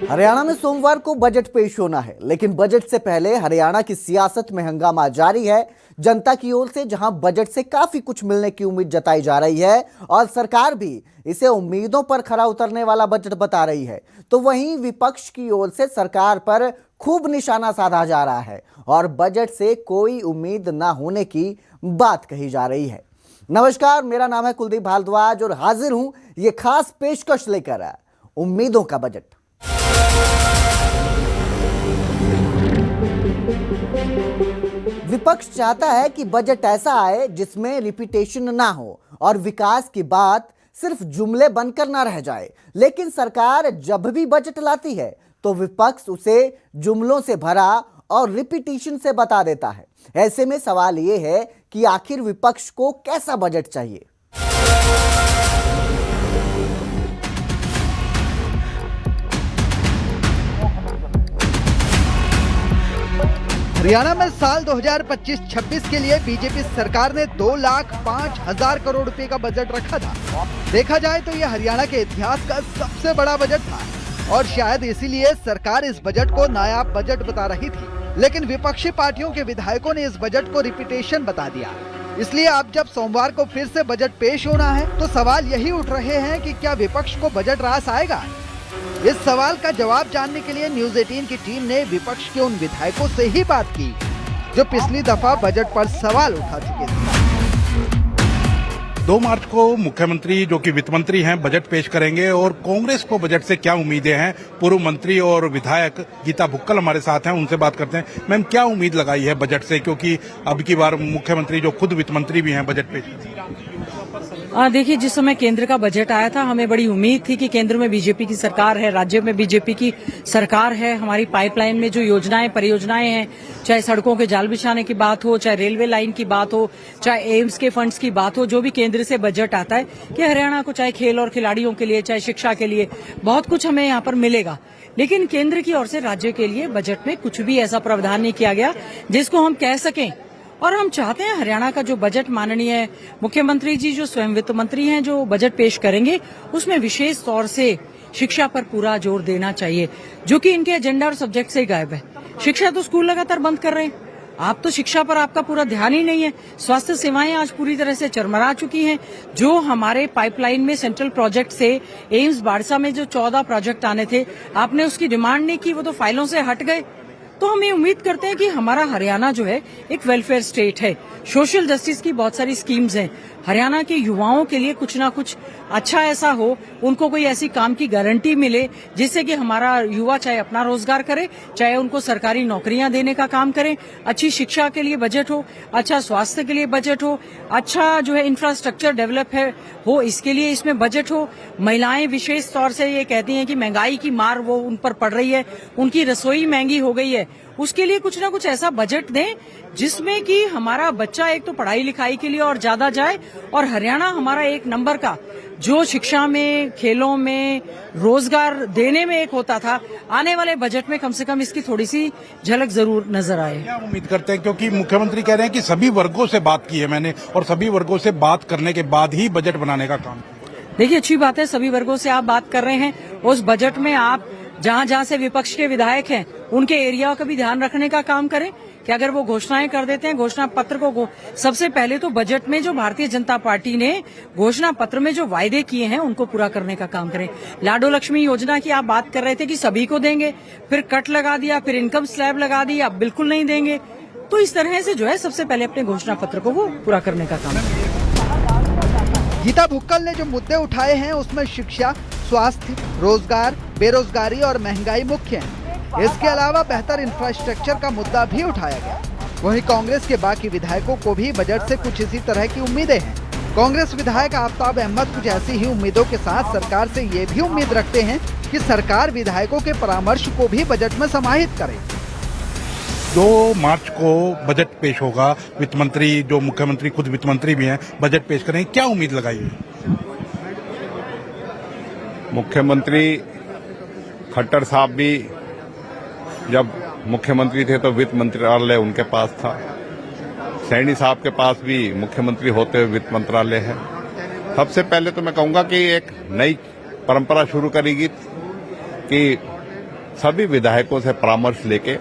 हरियाणा में सोमवार को बजट पेश होना है, लेकिन बजट से पहले हरियाणा की सियासत में हंगामा जारी है। जनता की ओर से जहां बजट से काफी कुछ मिलने की उम्मीद जताई जा रही है और सरकार भी इसे उम्मीदों पर खरा उतरने वाला बजट बता रही है, तो वहीं विपक्ष की ओर से सरकार पर खूब निशाना साधा जा रहा है और बजट से कोई उम्मीद ना होने की बात कही जा रही है। नमस्कार, मेरा नाम है कुलदीप भारद्वाज और हाजिर हूं ये खास पेशकश लेकर, उम्मीदों का बजट। विपक्ष चाहता है कि बजट ऐसा आए जिसमें रिपीटेशन ना हो और विकास की बात सिर्फ जुमले बनकर ना रह जाए। लेकिन सरकार जब भी बजट लाती है तो विपक्ष उसे जुमलों से भरा और रिपीटेशन से बता देता है। ऐसे में सवाल यह है कि आखिर विपक्ष को कैसा बजट चाहिए। हरियाणा में साल 2025-26 के लिए बीजेपी सरकार ने 2,05,000 करोड़ रुपए का बजट रखा था। देखा जाए तो यह हरियाणा के इतिहास का सबसे बड़ा बजट था और शायद इसीलिए सरकार इस बजट को नायाब बजट बता रही थी। लेकिन विपक्षी पार्टियों के विधायकों ने इस बजट को रिपीटेशन बता दिया। इसलिए अब जब सोमवार को फिर से बजट पेश होना है तो सवाल यही उठ रहे हैं कि क्या विपक्ष को बजट रास आएगा। इस सवाल का जवाब जानने के लिए न्यूज़ 18 की टीम ने विपक्ष के उन विधायकों से ही बात की जो पिछली दफा बजट पर सवाल उठा चुके थे। 2 मार्च को मुख्यमंत्री जो कि वित्त मंत्री हैं बजट पेश करेंगे और कांग्रेस को बजट से क्या उम्मीदें हैं, पूर्व मंत्री और विधायक गीता भुक्कल हमारे साथ हैं, उनसे बात करते हैं। मैम, क्या उम्मीद लगाई है बजट से, क्योंकि अब की बार मुख्यमंत्री जो खुद वित्त मंत्री भी हैं बजट पेश देखिए, जिस समय केंद्र का बजट आया था हमें बड़ी उम्मीद थी कि केंद्र में बीजेपी की सरकार है, राज्य में बीजेपी की सरकार है। हमारी पाइपलाइन में जो योजनाएं परियोजनाएं हैं, चाहे सड़कों के जाल बिछाने की बात हो, चाहे रेलवे लाइन की बात हो, चाहे एम्स के फंड्स की बात हो, जो भी केंद्र से बजट आता है कि हरियाणा को चाहे खेल और खिलाड़ियों के लिए, चाहे शिक्षा के लिए बहुत कुछ हमें यहाँ पर मिलेगा। लेकिन केंद्र की ओर से राज्य के लिए बजट में कुछ भी ऐसा प्रावधान नहीं किया गया जिसको हम कह सकें। और हम चाहते हैं हरियाणा का जो बजट माननीय मुख्यमंत्री जी जो स्वयं वित्त मंत्री हैं जो बजट पेश करेंगे उसमें विशेष तौर से शिक्षा पर पूरा जोर देना चाहिए, जो कि इनके एजेंडा और सब्जेक्ट से ही गायब है। शिक्षा तो स्कूल लगातार बंद कर रहे हैं, आप तो शिक्षा पर आपका पूरा ध्यान ही नहीं है। स्वास्थ्य सेवाएं आज पूरी तरह से चरमरा चुकी हैं। जो हमारे पाइपलाइन में सेंट्रल प्रोजेक्ट से एम्स बाड़सा में जो 14 प्रोजेक्ट आने थे, आपने उसकी डिमांड नहीं की, वो तो फाइलों से हट गए। तो हम ये उम्मीद करते हैं कि हमारा हरियाणा जो है एक वेलफेयर स्टेट है, सोशल जस्टिस की बहुत सारी स्कीम्स हैं। हरियाणा के युवाओं के लिए कुछ ना कुछ अच्छा ऐसा हो, उनको कोई ऐसी काम की गारंटी मिले जिससे कि हमारा युवा चाहे अपना रोजगार करे, चाहे उनको सरकारी नौकरियां देने का काम करें। अच्छी शिक्षा के लिए बजट हो, अच्छा स्वास्थ्य के लिए बजट हो, अच्छा जो है इंफ्रास्ट्रक्चर डेवलप हो, इसके लिए इसमें बजट हो। महिलाएं विशेष तौर से ये कहती हैं कि महंगाई की मार वो उन पर पड़ रही है, उनकी रसोई महंगी हो गई है, उसके लिए कुछ ना कुछ ऐसा बजट दें जिसमें कि हमारा बच्चा एक तो पढ़ाई लिखाई के लिए और ज्यादा जाए और हरियाणा हमारा एक नंबर का जो शिक्षा में, खेलों में, रोजगार देने में एक होता था, आने वाले बजट में कम से कम इसकी थोड़ी सी झलक जरूर नजर आए। क्या उम्मीद करते हैं, क्योंकि मुख्यमंत्री कह रहे हैं कि सभी वर्गों से बात की है मैंने और सभी वर्गों से बात करने के बाद ही बजट बनाने का काम। देखिए, अच्छी बात है, सभी वर्गों से आप बात कर रहे हैं। उस बजट में आप जहां जहां से विपक्ष के विधायक हैं उनके एरिया का भी ध्यान रखने का काम करें कि अगर वो घोषणाएं कर देते हैं, घोषणा पत्र को सबसे पहले तो बजट में जो भारतीय जनता पार्टी ने घोषणा पत्र में जो वायदे किए हैं उनको पूरा करने का काम करें। लाडो लक्ष्मी योजना की आप बात कर रहे थे कि सभी को देंगे, फिर कट लगा दिया, फिर इनकम स्लैब लगा दी, अब बिल्कुल नहीं देंगे। तो इस तरह से जो है सबसे पहले अपने घोषणा पत्र को वो पूरा करने का काम करें। गीता भुक्कल ने जो मुद्दे उठाए हैं उसमें शिक्षा, स्वास्थ्य, रोजगार, बेरोजगारी और महंगाई मुख्य हैं। इसके अलावा बेहतर इंफ्रास्ट्रक्चर का मुद्दा भी उठाया गया। वहीं कांग्रेस के बाकी विधायकों को भी बजट से कुछ इसी तरह की उम्मीदें हैं। कांग्रेस विधायक आफ्ताब अहमद कुछ ऐसी ही उम्मीदों के साथ सरकार से ये भी उम्मीद रखते हैं कि सरकार विधायकों के परामर्श को भी बजट में समाहित करे। 2 मार्च को बजट पेश होगा, वित्त मंत्री जो मुख्यमंत्री खुद वित्त मंत्री भी हैं बजट पेश करेंगे, क्या उम्मीद लगाई है? मुख्यमंत्री खट्टर साहब भी जब मुख्यमंत्री थे तो वित्त मंत्रालय उनके पास था। सैनी साहब के पास भी मुख्यमंत्री होते हुए वित्त मंत्रालय है। सबसे पहले तो मैं कहूंगा कि एक नई परंपरा शुरू करेगी कि सभी विधायकों से परामर्श लेके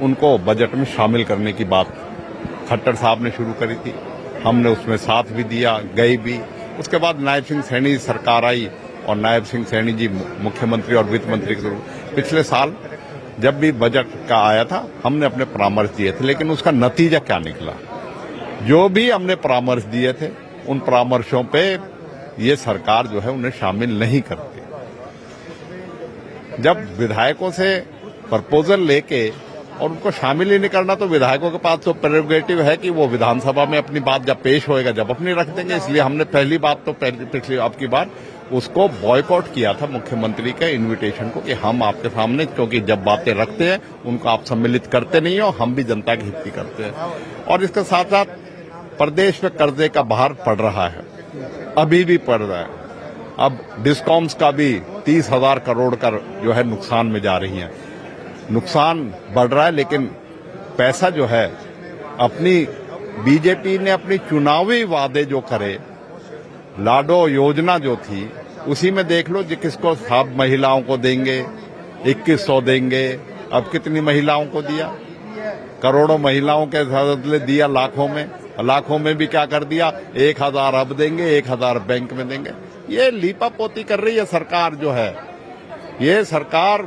उनको बजट में शामिल करने की बात खट्टर साहब ने शुरू करी थी। हमने उसमें साथ भी दिया, गए भी। उसके बाद नायब सिंह सैनी सरकार आई और नायब सिंह सैनी जी मुख्यमंत्री और वित्त मंत्री के पिछले साल जब भी बजट का आया था हमने अपने परामर्श दिए थे, लेकिन उसका नतीजा क्या निकला? जो भी हमने परामर्श दिए थे उन परामर्शों पे ये सरकार जो है उन्हें शामिल नहीं करती। जब विधायकों से प्रपोजल लेके और उनको शामिल ही नहीं करना, तो विधायकों के पास तो प्रेरोगेटिव है कि वो विधानसभा में अपनी बात जब पेश होएगा जब अपनी रख देंगे। इसलिए हमने पहली बात तो पिछली आपकी बार उसको बॉयकॉट किया था मुख्यमंत्री के इनविटेशन को कि हम आपके सामने, क्योंकि जब बातें रखते हैं उनको आप सम्मिलित करते नहीं हो, हम भी जनता की हित की करते हैं। और इसके साथ साथ प्रदेश में कर्जे का भार पड़ रहा है, अभी भी पड़ रहा है। अब डिस्कॉम्स का भी 30,000 करोड़ का जो है नुकसान में जा रही है। नुकसान बढ़ रहा है, लेकिन पैसा जो है अपनी बीजेपी ने अपनी चुनावी वादे जो करे, लाडो योजना जो थी उसी में देख लो, किसको सब महिलाओं को देंगे, 2100 देंगे। अब कितनी महिलाओं को दिया? करोड़ों महिलाओं के बदले दिया लाखों में भी क्या कर दिया? 1000 अब देंगे, 1000 बैंक में देंगे। ये लीपापोती कर रही है सरकार जो है। ये सरकार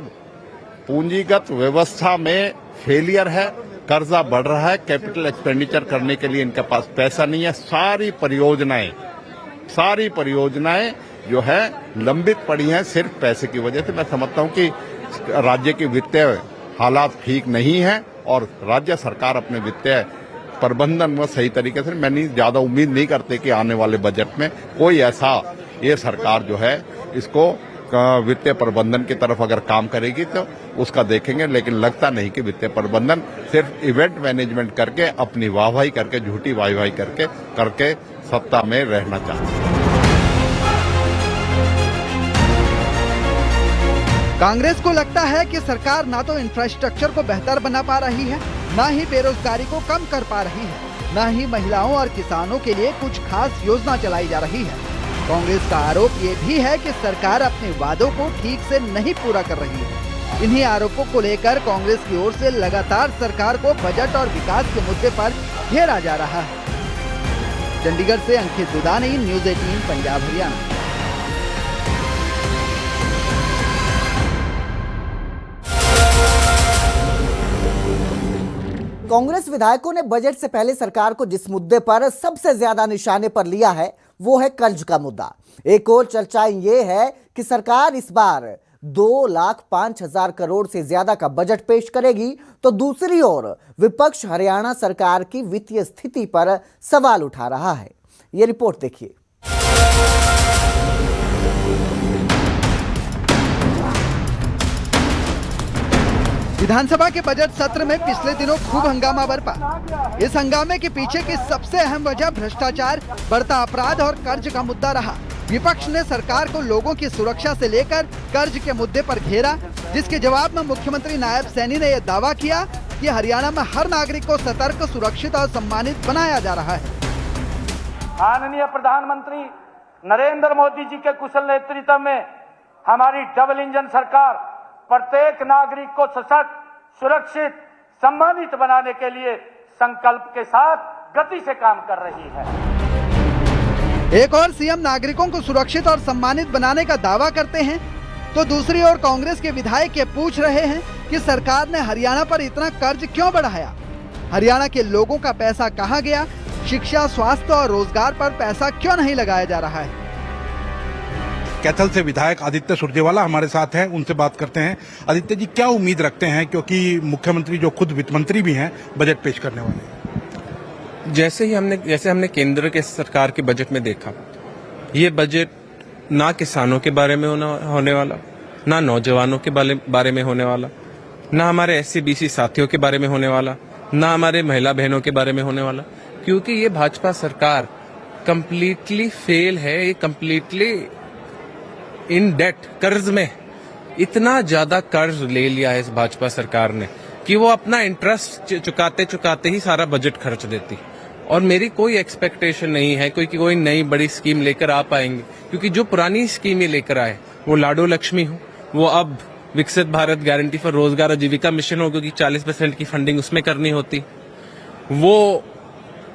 पूंजीगत व्यवस्था में फेलियर है, कर्जा बढ़ रहा है, कैपिटल एक्सपेंडिचर करने के लिए इनके पास पैसा नहीं है। सारी परियोजनाएं जो है लंबित पड़ी हैं सिर्फ पैसे की वजह से। मैं समझता हूं कि राज्य की वित्तीय हालात ठीक नहीं है और राज्य सरकार अपने वित्तीय प्रबंधन में सही तरीके से, मैंने ज्यादा उम्मीद नहीं करते कि आने वाले बजट में कोई ऐसा ये सरकार जो है इसको वित्तीय प्रबंधन की तरफ अगर काम करेगी तो उसका देखेंगे। लेकिन लगता नहीं कि वित्तीय प्रबंधन सिर्फ इवेंट मैनेजमेंट करके, अपनी वाहवाही करके, झूठी वाहवाही करके सत्ता में रहना चाहते हैं। कांग्रेस को लगता है कि सरकार ना तो इंफ्रास्ट्रक्चर को बेहतर बना पा रही है, ना ही बेरोजगारी को कम कर पा रही है, ना ही महिलाओं और किसानों के लिए कुछ खास योजना चलाई जा रही है। कांग्रेस का आरोप ये भी है कि सरकार अपने वादों को ठीक से नहीं पूरा कर रही है। इन्हीं आरोपों को लेकर कांग्रेस की ओर से लगातार सरकार को बजट और विकास के मुद्दे पर घेरा जा रहा है। चंडीगढ़ से अंकित दुदानी, न्यूज़ 18 पंजाब हरियाणा। कांग्रेस विधायकों ने बजट से पहले सरकार को जिस मुद्दे पर सबसे ज्यादा निशाने पर लिया है वो है कर्ज का मुद्दा। एक और चर्चा ये है कि सरकार इस बार 2,05,000 करोड़ से ज्यादा का बजट पेश करेगी, तो दूसरी ओर विपक्ष हरियाणा सरकार की वित्तीय स्थिति पर सवाल उठा रहा है। ये रिपोर्ट देखिए। विधानसभा के बजट सत्र में पिछले दिनों खूब हंगामा बरपा। इस हंगामे के पीछे की सबसे अहम वजह भ्रष्टाचार, बढ़ता अपराध और कर्ज का मुद्दा रहा। विपक्ष ने सरकार को लोगों की सुरक्षा से लेकर कर्ज के मुद्दे पर घेरा, जिसके जवाब में मुख्यमंत्री नायब सैनी ने यह दावा किया कि हरियाणा में हर नागरिक को सतर्क, सुरक्षित और सम्मानित बनाया जा रहा है। माननीय प्रधानमंत्री नरेंद्र मोदी जी के कुशल नेतृत्व में हमारी डबल इंजन सरकार प्रत्येक नागरिक को सशक्त, सुरक्षित, सम्मानित बनाने के लिए संकल्प के साथ गति से काम कर रही है। एक और सीएम नागरिकों को सुरक्षित और सम्मानित बनाने का दावा करते हैं, तो दूसरी ओर कांग्रेस के विधायक ये पूछ रहे हैं कि सरकार ने हरियाणा पर इतना कर्ज क्यों बढ़ाया, हरियाणा के लोगों का पैसा कहां गया, शिक्षा, स्वास्थ्य और रोजगार पर पैसा क्यों नहीं लगाया जा रहा है। कैथल से विधायक आदित्य सुरजेवाला हमारे साथ हैं, उनसे बात करते हैं। आदित्य जी, क्या उम्मीद रखते हैं, क्योंकि मुख्यमंत्री जो खुद वित्त मंत्री भी हैं बजट पेश करने वाले हैं? जैसे हमने केंद्र के सरकार के बजट में देखा, ये बजट ना किसानों के बारे में होने वाला, ना नौजवानों के बारे में होने वाला, ना हमारे SC-BC साथियों के बारे में होने वाला, ना हमारे महिला बहनों के बारे में होने वाला, क्योंकि ये भाजपा सरकार कंप्लीटली फेल है। ये कंप्लीटली इन डेट, कर्ज में इतना ज्यादा कर्ज ले लिया है इस भाजपा सरकार ने कि वो अपना इंटरेस्ट चुकाते ही सारा बजट खर्च देती। और मेरी कोई एक्सपेक्टेशन नहीं है कोई नई बड़ी स्कीम लेकर आ पाएंगे, क्योंकि जो पुरानी स्कीम ये लेकर आए, वो लाडो लक्ष्मी हो, वो अब विकसित भारत गारंटी फॉर रोजगार आजीविका मिशन हो, क्योंकि 40% की फंडिंग उसमें करनी होती, वो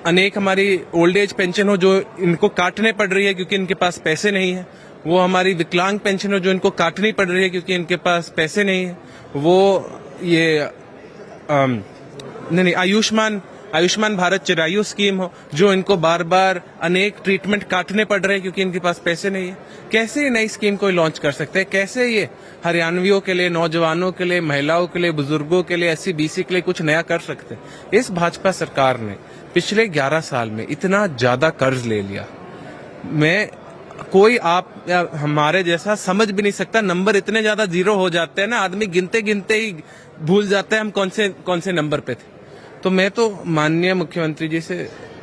अनेक हमारी ओल्ड एज पेंशन हो जो इनको काटने पड़ रही है क्योंकि इनके पास पैसे नहीं है, वो हमारी विकलांग पेंशन हो जो इनको काटनी पड़ रही है क्योंकि इनके पास पैसे नहीं है, वो ये नहीं आयुष्मान भारत चिरायु स्कीम हो जो इनको बार बार अनेक ट्रीटमेंट काटने पड़ रहे हैं क्योंकि इनके पास पैसे नहीं है। कैसे ये नई स्कीम कोई लॉन्च कर सकते हैं? कैसे ये हरियाणवियों के लिए, नौजवानों के लिए, महिलाओं के लिए, बुजुर्गों के लिए, SC BC के लिए कुछ नया कर सकते हैं? इस भाजपा सरकार ने पिछले 11 साल में इतना ज्यादा कर्ज ले लिया, कोई आप हमारे जैसा समझ भी नहीं सकता। नंबर इतने ज्यादा जीरो हो जाते हैं ना, आदमी गिनते गिनते ही भूल जाते हैं हम कौन से नंबर पे थे। तो मैं तो माननीय मुख्यमंत्री जी से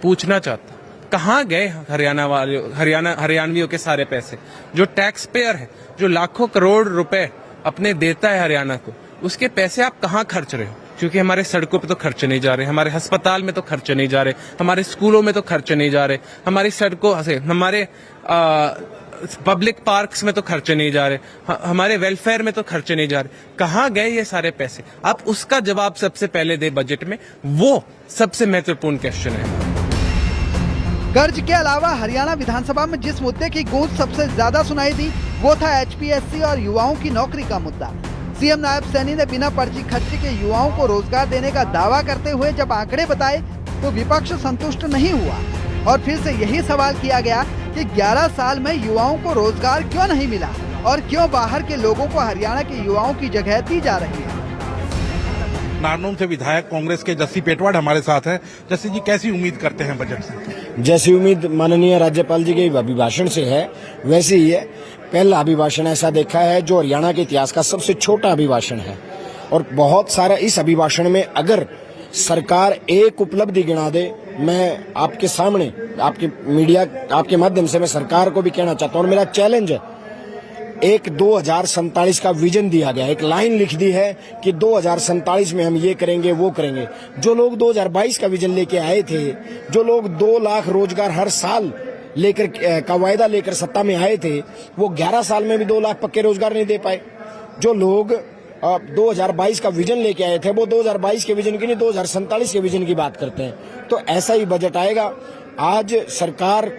पूछना चाहता, कहाँ गए हरियाणवियों के सारे पैसे? जो टैक्स पेयर है, जो लाखों करोड़ रुपए अपने देता है हरियाणा को, उसके पैसे आप कहाँ खर्च रहे हो? क्योंकि हमारे सड़कों पे तो खर्च नहीं जा रहे, हमारे अस्पताल में तो खर्च नहीं जा रहे, हमारे स्कूलों में तो खर्च नहीं जा रहे, हमारी सड़कों से, हमारे पब्लिक पार्क्स में तो खर्चे नहीं जा रहे, हमारे वेलफेयर में तो खर्चे नहीं जा रहे। कहाँ गए ये सारे पैसे? आप उसका जवाब सबसे पहले दे बजट में, वो सबसे महत्वपूर्ण क्वेश्चन है। कर्ज के अलावा हरियाणा विधानसभा में जिस मुद्दे की गूंज सबसे ज्यादा सुनाई दी वो था HPSC और युवाओं की नौकरी का मुद्दा। सीएम नायब सैनी ने बिना पर्ची खर्ची के युवाओं को रोजगार देने का दावा करते हुए जब आंकड़े बताए तो विपक्ष संतुष्ट नहीं हुआ और फिर से यही सवाल किया गया कि 11 साल में युवाओं को रोजगार क्यों नहीं मिला और क्यों बाहर के लोगों को हरियाणा के युवाओं की जगह दी जा रही है। नारनौल से विधायक कांग्रेस के जस्सी पेटवाड हमारे साथ हैं। जस्सी जी, कैसी उम्मीद करते हैं बजट से? जैसी उम्मीद माननीय राज्यपाल जी के अभिभाषण से है वैसे ही है। पहला अभिभाषण ऐसा देखा है जो हरियाणा के इतिहास का सबसे छोटा अभिभाषण है और बहुत सारा इस अभिभाषण में अगर सरकार एक उपलब्धि गिना दे, मैं आपके सामने, आपके मीडिया, आपके माध्यम से मैं सरकार को भी कहना चाहता हूं और मेरा चैलेंज है, एक 2047 का विजन दिया गया, एक लाइन लिख दी है कि 2047 में हम ये करेंगे वो करेंगे। जो लोग 2022 का विजन लेके आए थे, जो लोग 2 लाख रोजगार हर साल लेकर का वायदा लेकर सत्ता में आए थे, वो 11 साल में भी 2 लाख पक्के रोजगार नहीं दे पाए। जो लोग 2022 का विजन लेके आए थे, वो 2022 के विजन की नहीं 2047 के विजन की बात करते हैं। तो ऐसा ही बजट आएगा। आज सरकार,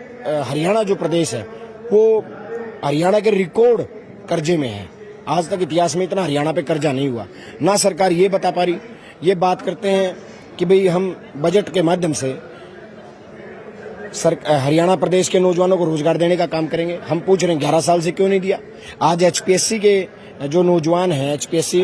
हरियाणा जो प्रदेश है वो हरियाणा के रिकॉर्ड कर्जे में है। आज तक इतिहास में इतना हरियाणा पे कर्जा नहीं हुआ। ना सरकार ये बता पा रही, ये बात करते हैं कि भाई हम बजट के माध्यम से हरियाणा प्रदेश के नौजवानों को रोजगार देने का काम करेंगे। हम पूछ रहे हैं 11 साल से क्यों नहीं दिया? आज HPSC के जो नौजवान हैं, HPSC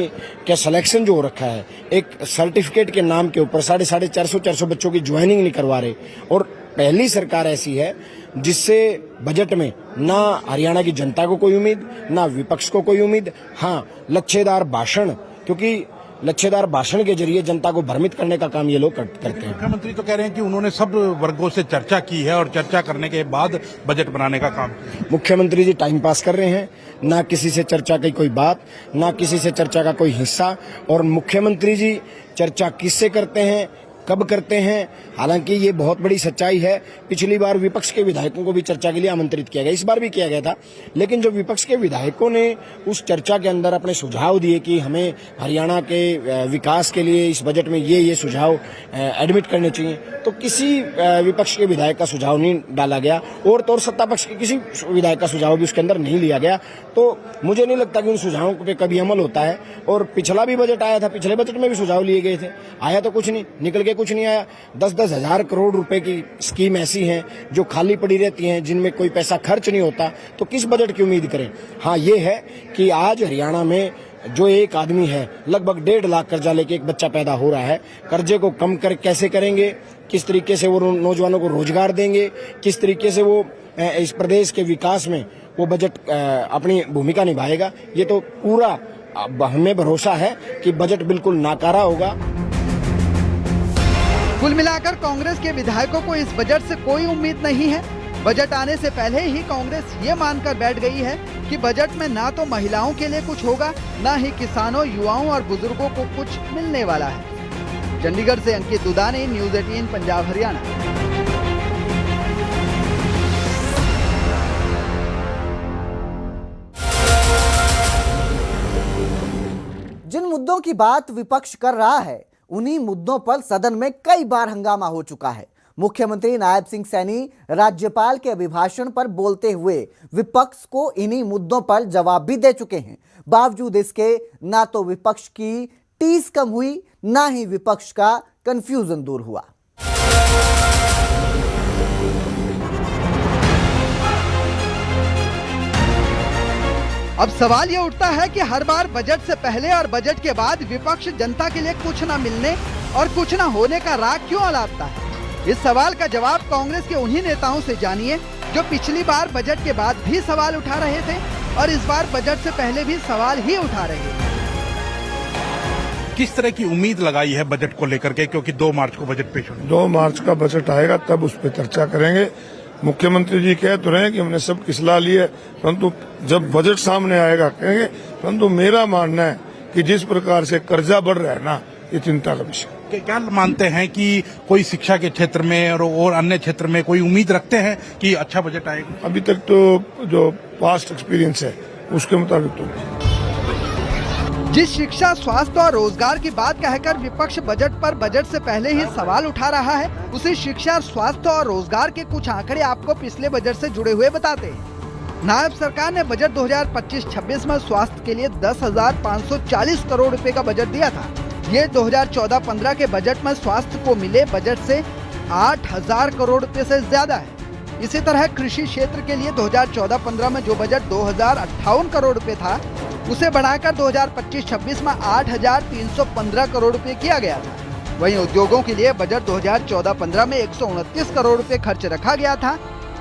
का सिलेक्शन जो हो रखा है, एक सर्टिफिकेट के नाम के ऊपर 450 बच्चों की ज्वाइनिंग नहीं करवा रहे। और पहली सरकार ऐसी है जिससे बजट में ना हरियाणा की जनता को कोई उम्मीद, ना विपक्ष को कोई उम्मीद। हाँ, लच्छेदार भाषण, क्योंकि लच्छेदार भाषण के जरिए जनता को भ्रमित करने का काम ये लोग करते हैं। मुख्यमंत्री तो कह रहे हैं कि उन्होंने सब वर्गों से चर्चा की है और चर्चा करने के बाद बजट बनाने का काम किया। मुख्यमंत्री जी टाइम पास कर रहे हैं, ना किसी से चर्चा की कोई बात, ना किसी से चर्चा का कोई हिस्सा। और मुख्यमंत्री जी चर्चा किससे करते हैं, कब करते हैं? हालांकि ये बहुत बड़ी सच्चाई है। पिछली बार विपक्ष के विधायकों को भी चर्चा के लिए आमंत्रित किया गया, इस बार भी किया गया था, लेकिन जो विपक्ष के विधायकों ने उस चर्चा के अंदर अपने सुझाव दिए कि हमें हरियाणा के विकास के लिए इस बजट में ये सुझाव एडमिट करने चाहिए, तो किसी विपक्ष के विधायक का सुझाव नहीं डाला गया और तो सत्ता पक्ष के किसी विधायक का सुझाव भी उसके अंदर नहीं लिया गया। तो मुझे नहीं लगता कि उन सुझावों पे कभी अमल होता है। और पिछला भी बजट आया था, पिछले बजट में भी सुझाव लिए गए थे, आया तो कुछ नहीं, निकल के कुछ नहीं आया। 10-10 हजार करोड़ रुपए की स्कीम ऐसी हैं जो खाली पड़ी रहती हैं, जिनमें कोई पैसा खर्च नहीं होता, तो किस बजट की उम्मीद करें? हाँ, ये है कि आज हरियाणा में जो एक आदमी है लगभग 1.5 लाख कर्जा लेके एक बच्चा पैदा हो रहा है, कर्जे को कम कर कैसे करेंगे, किस तरीके से वो नौजवानों को रोजगार देंगे, किस तरीके से वो इस प्रदेश के विकास में वो बजट अपनी भूमिका निभाएगा, ये तो पूरा हमें भरोसा है कि बजट बिल्कुल नाकारा होगा। कुल मिलाकर कांग्रेस के विधायकों को इस बजट से कोई उम्मीद नहीं है। बजट आने से पहले ही कांग्रेस ये मानकर बैठ गई है कि बजट में ना तो महिलाओं के लिए कुछ होगा, ना ही किसानों, युवाओं और बुजुर्गों को कुछ मिलने वाला है। चंडीगढ़ से अंकित दुदानी, न्यूज़ 18 पंजाब हरियाणा। मुद्दों की बात विपक्ष कर रहा है, उन्हीं मुद्दों पर सदन में कई बार हंगामा हो चुका है। मुख्यमंत्री नायब सिंह सैनी राज्यपाल के अभिभाषण पर बोलते हुए विपक्ष को इन्हीं मुद्दों पर जवाब भी दे चुके हैं। बावजूद इसके ना तो विपक्ष की टीस कम हुई, ना ही विपक्ष का कंफ्यूजन दूर हुआ। अब सवाल ये उठता है कि हर बार बजट से पहले और बजट के बाद विपक्ष जनता के लिए कुछ न मिलने और कुछ न होने का राग क्यों अलापता है। इस सवाल का जवाब कांग्रेस के उन्हीं नेताओं से जानिए जो पिछली बार बजट के बाद भी सवाल उठा रहे थे और इस बार बजट से पहले भी सवाल ही उठा रहे हैं। किस तरह की उम्मीद लगाई है बजट को लेकर के, क्योंकि 2 मार्च को बजट पेश होने 2 मार्च का बजट आएगा तब उस पर चर्चा करेंगे। मुख्यमंत्री जी कह तो रहे हैं कि हमने सब की सलाह ली है, परंतु जब बजट सामने आएगा कहेंगे। परंतु मेरा मानना है कि जिस प्रकार से कर्जा बढ़ रहा है ना, ये चिंता का विषय। क्या मानते हैं कि कोई शिक्षा के क्षेत्र में और अन्य क्षेत्र में कोई उम्मीद रखते हैं कि अच्छा बजट आएगा? अभी तक तो जो पास्ट एक्सपीरियंस है उसके मुताबिक तो नहीं। जिस शिक्षा, स्वास्थ्य और रोजगार की बात कहकर विपक्ष बजट पर बजट से पहले ही सवाल उठा रहा है, उसी शिक्षा, स्वास्थ्य और रोजगार के कुछ आंकड़े आपको पिछले बजट से जुड़े हुए बताते हैं। नायब सरकार ने बजट 2025-26 में स्वास्थ्य के लिए 10,540 करोड़ रुपए का बजट दिया था। ये 2014-15 के बजट में स्वास्थ्य को मिले बजट से 8,000 करोड़ रुपए से ज्यादा है। इसी तरह कृषि क्षेत्र के लिए 2014-15 में जो बजट 2,058 करोड़ रुपए था, उसे बढ़ाकर 2025-26 में 8,315 करोड़ रुपए किया गया था। वहीं उद्योगों के लिए बजट 2014-15 में 129 करोड़ रुपए खर्च रखा गया था,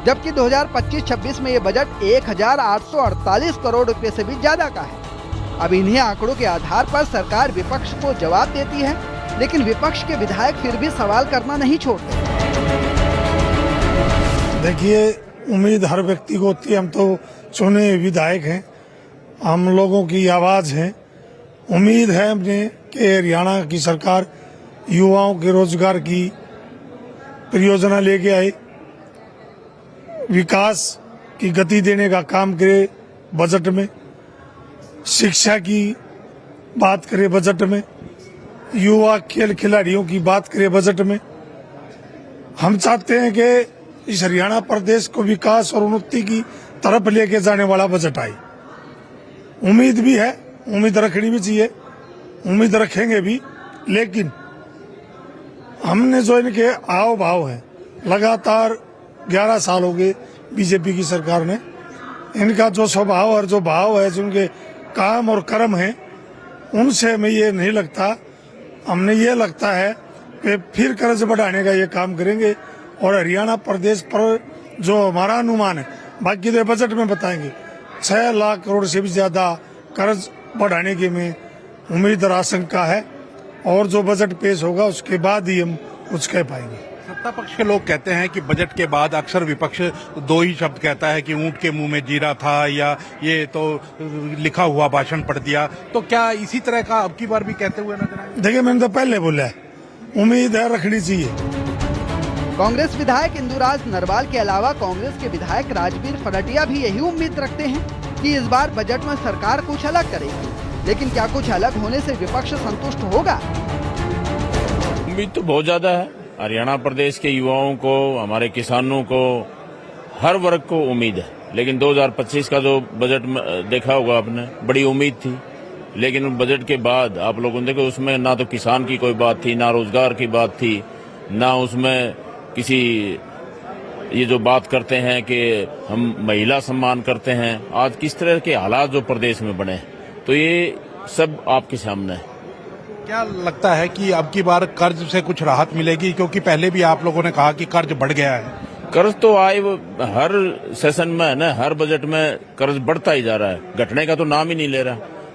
जबकि 2025-26 में ये बजट 1,848 करोड़ रुपए से भी ज्यादा का है। अब इन्हीं आंकड़ों के आधार पर सरकार विपक्ष को जवाब देती है, लेकिन विपक्ष के विधायक फिर भी सवाल करना नहीं छोड़ते। देखिए, उम्मीद हर व्यक्ति को होती है। हम तो चुने विधायक हैं, हम लोगों की आवाज है। उम्मीद है हमने कि हरियाणा की सरकार युवाओं के रोजगार की परियोजना लेके आए, विकास की गति देने का काम करे बजट में, शिक्षा की बात करे बजट में, युवा खेल खिलाड़ियों की बात करे बजट में। हम चाहते हैं कि इस हरियाणा प्रदेश को विकास और उन्नति की तरफ लेके जाने वाला बजट आए। उम्मीद भी है, उम्मीद रखनी भी चाहिए, उम्मीद रखेंगे भी। लेकिन हमने जो इनके आओ भाव है, लगातार 11 साल हो गए बीजेपी की सरकार ने, इनका जो स्वभाव और जो भाव है, जो उनके काम और कर्म है, उनसे हमें ये नहीं लगता। हमने ये लगता है कि फिर कर्ज बढ़ाने का ये काम करेंगे और हरियाणा प्रदेश पर जो हमारा अनुमान है, बाकी तो बजट में बताएंगे, 6 लाख करोड़ से भी ज्यादा कर्ज बढ़ाने की में उम्मीद और आशंका है। और जो बजट पेश होगा उसके बाद ही हम कुछ कह पाएंगे। सत्ता पक्ष के लोग कहते हैं कि बजट के बाद अक्सर विपक्ष 2 ही शब्द कहता है कि ऊंट के मुंह में जीरा था, या ये तो लिखा हुआ भाषण पढ़ दिया। तो क्या इसी तरह का अब की बार भी कहते हुए नजर आए? देखिए, मैंने तो पहले बोला है, उम्मीद है रखनी चाहिए। कांग्रेस विधायक इंदुराज नरवाल के अलावा कांग्रेस के विधायक राजवीर फरटिया भी यही उम्मीद रखते हैं कि इस बार बजट में सरकार कुछ अलग करेगी। लेकिन क्या कुछ अलग होने से विपक्ष संतुष्ट होगा? उम्मीद तो बहुत ज्यादा है। हरियाणा प्रदेश के युवाओं को, हमारे किसानों को, हर वर्ग को उम्मीद है। लेकिन 2025 का जो बजट देखा होगा आपने, बड़ी उम्मीद थी। लेकिन बजट के बाद आप लोगों ने देखा, उसमें ना तो किसान की कोई बात थी, ना रोजगार की बात थी, ना उसमें किसी ये जो बात करते हैं कि हम महिला सम्मान करते हैं। आज किस तरह के हालात जो प्रदेश में बने, तो ये सब आपके सामने है। क्या लगता है कि अब की बार कर्ज से कुछ राहत मिलेगी? क्योंकि पहले भी आप लोगों ने कहा कि कर्ज बढ़ गया है। कर्ज तो आए हर सेशन में है ना, हर बजट में कर्ज बढ़ता ही जा रहा है, घटने का तो नाम ही नहीं ले रहा।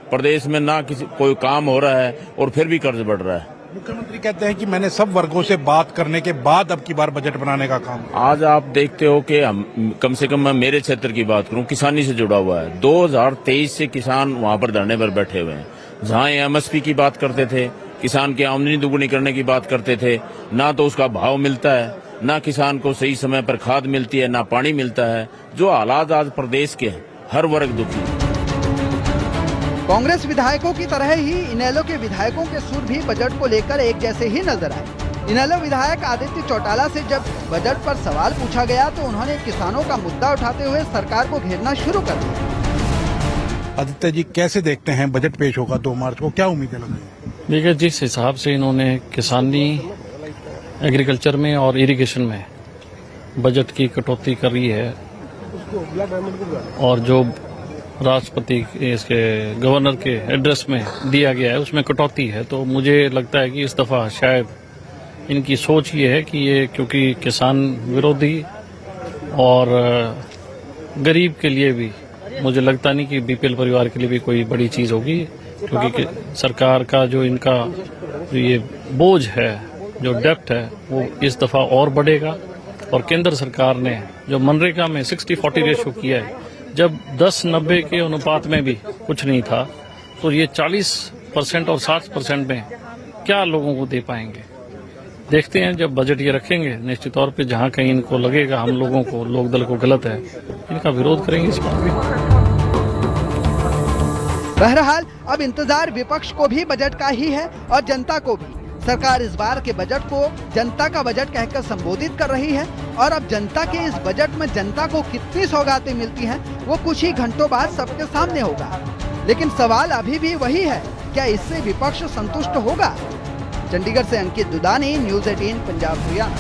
प्रदेश में ना किसी कोई काम हो रहा है और फिर भी कर्ज बढ़ रहा है। मुख्यमंत्री कहते हैं कि मैंने सब वर्गों से बात करने के बाद अब की बार बजट बनाने का काम। आज आप देखते हो कि हम कम से कम मैं मेरे क्षेत्र की बात करूं, किसानी से जुड़ा हुआ है। 2023 से किसान वहां पर धरने पर बैठे हुए हैं। जहां एमएसपी की बात करते थे, किसान की आमदनी दुगुनी करने की बात करते थे, ना तो उसका भाव मिलता है, ना किसान को सही समय पर खाद मिलती है, ना पानी मिलता है। जो हालात आज प्रदेश के हैं, हर वर्ग दुखी है। कांग्रेस विधायकों की तरह ही इनेलो के विधायकों के सुर भी बजट को लेकर एक जैसे ही नजर आए। इनेलो विधायक आदित्य चौटाला से जब बजट पर सवाल पूछा गया तो उन्होंने किसानों का मुद्दा उठाते हुए सरकार को घेरना शुरू कर दिया। आदित्य जी कैसे देखते हैं बजट पेश होगा 2 मार्च को, क्या उम्मीदें लगाई? देखिए, जिस हिसाब से इन्होंने किसानी, एग्रीकल्चर में और इरिगेशन में बजट की कटौती करी है और जो राष्ट्रपति इसके गवर्नर के एड्रेस में दिया गया है उसमें कटौती है, तो मुझे लगता है कि इस दफा शायद इनकी सोच ये है कि ये क्योंकि किसान विरोधी और गरीब के लिए भी मुझे लगता नहीं कि बीपीएल परिवार के लिए भी कोई बड़ी चीज होगी, क्योंकि सरकार का जो इनका ये बोझ है, जो डेप्ट है, वो इस दफा और बढ़ेगा। और केंद्र सरकार ने जो मनरेगा में 60-40 रेशो किया है, जब 10-90 के अनुपात में भी कुछ नहीं था, तो ये 40% और 60% में क्या लोगों को दे पाएंगे। देखते हैं जब बजट ये रखेंगे, निश्चित तौर पे जहां कहीं इनको लगेगा हम लोगों को, लोकदल को गलत है, इनका विरोध करेंगे इस बात में। बहरहाल अब इंतजार विपक्ष को भी बजट का ही है और जनता को भी। सरकार इस बार के बजट को जनता का बजट कहकर संबोधित कर रही है और अब जनता के इस बजट में जनता को कितनी सौगातें मिलती हैं वो कुछ ही घंटों बाद सबके सामने होगा। लेकिन सवाल अभी भी वही है, क्या इससे विपक्ष संतुष्ट होगा? चंडीगढ़ से अंकित दुदानी, न्यूज़ 18 पंजाब हरियाणा।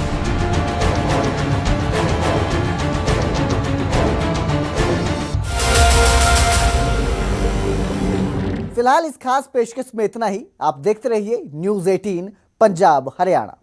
फिलहाल इस खास पेशकश में इतना ही। आप देखते रहिए न्यूज़ 18 पंजाब हरियाणा।